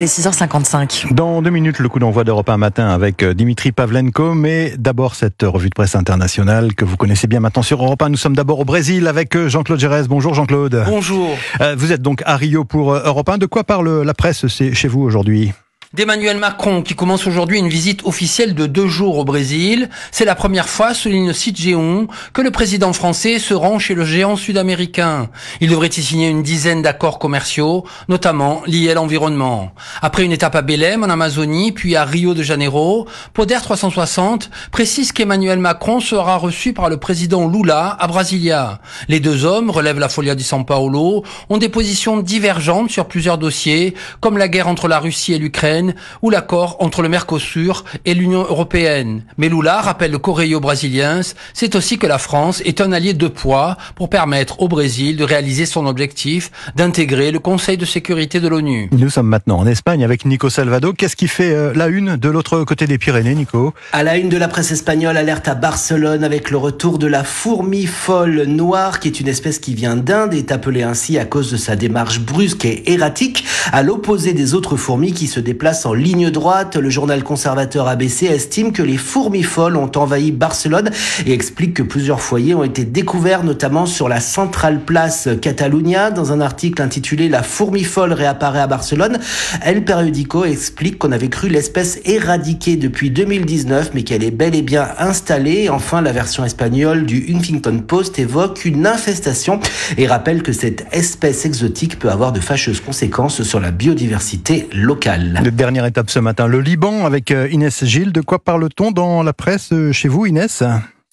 Et 6h55. Dans 2 minutes, le coup d'envoi d'Europe 1 matin avec Dimitri Pavlenko. Mais d'abord, cette revue de presse internationale que vous connaissez bien maintenant sur Europe 1. Nous sommes d'abord au Brésil avec Jean-Claude Gérès. Bonjour Jean-Claude. Bonjour. Vous êtes donc à Rio pour Europe 1. De quoi parle la presse chez vous aujourd'hui ? D'Emmanuel Macron qui commence aujourd'hui une visite officielle de 2 jours au Brésil. C'est la première fois, souligne le site G1, que le président français se rend chez le géant sud-américain. Il devrait y signer une dizaine d'accords commerciaux, notamment liés à l'environnement. Après une étape à Belém, en Amazonie, puis à Rio de Janeiro, Poder 360 précise qu'Emmanuel Macron sera reçu par le président Lula à Brasilia. Les deux hommes, relève la Folha de São Paulo, ont des positions divergentes sur plusieurs dossiers, comme la guerre entre la Russie et l'Ukraine, ou l'accord entre le Mercosur et l'Union européenne. Mais Lula rappelle le Correio Brasiliense, c'est aussi que la France est un allié de poids pour permettre au Brésil de réaliser son objectif d'intégrer le Conseil de sécurité de l'ONU. Nous sommes maintenant en Espagne avec Nico Salvado. Qu'est-ce qui fait la une de l'autre côté des Pyrénées, Nico ? À la une de la presse espagnole, alerte à Barcelone avec le retour de la fourmi folle noire, qui est une espèce qui vient d'Inde et est appelée ainsi à cause de sa démarche brusque et erratique, à l'opposé des autres fourmis qui se déplacent en ligne droite. Le journal conservateur ABC estime que les fourmis folles ont envahi Barcelone et explique que plusieurs foyers ont été découverts, notamment sur la centrale place Catalunya. Dans un article intitulé « La fourmi folle réapparaît à Barcelone », El Periódico explique qu'on avait cru l'espèce éradiquée depuis 2019, mais qu'elle est bel et bien installée. Enfin, la version espagnole du Huffington Post évoque une infestation et rappelle que cette espèce exotique peut avoir de fâcheuses conséquences sur la biodiversité locale. Dernière étape ce matin, le Liban avec Inès Gilles. De quoi parle-t-on dans la presse chez vous, Inès ?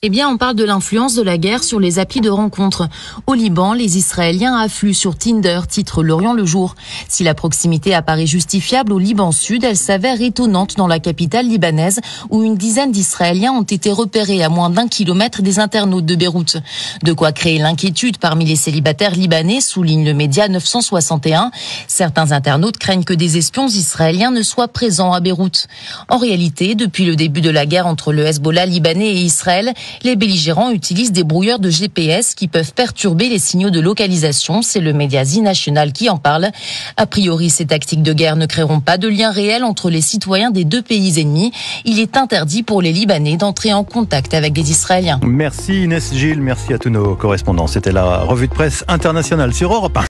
Eh bien, on parle de l'influence de la guerre sur les applis de rencontres. Au Liban, les Israéliens affluent sur Tinder, titre L'Orient le jour. Si la proximité apparaît justifiable au Liban Sud, elle s'avère étonnante dans la capitale libanaise, où une dizaine d'Israéliens ont été repérés à moins d'1 kilomètre des internautes de Beyrouth. De quoi créer l'inquiétude parmi les célibataires libanais, souligne le média 961. Certains internautes craignent que des espions israéliens ne soient présents à Beyrouth. En réalité, depuis le début de la guerre entre le Hezbollah libanais et Israël, les belligérants utilisent des brouilleurs de GPS qui peuvent perturber les signaux de localisation. C'est le média National qui en parle. A priori, ces tactiques de guerre ne créeront pas de lien réel entre les citoyens des deux pays ennemis. Il est interdit pour les Libanais d'entrer en contact avec des Israéliens. Merci Inès Gilles, merci à tous nos correspondants. C'était la revue de presse internationale sur Europe 1.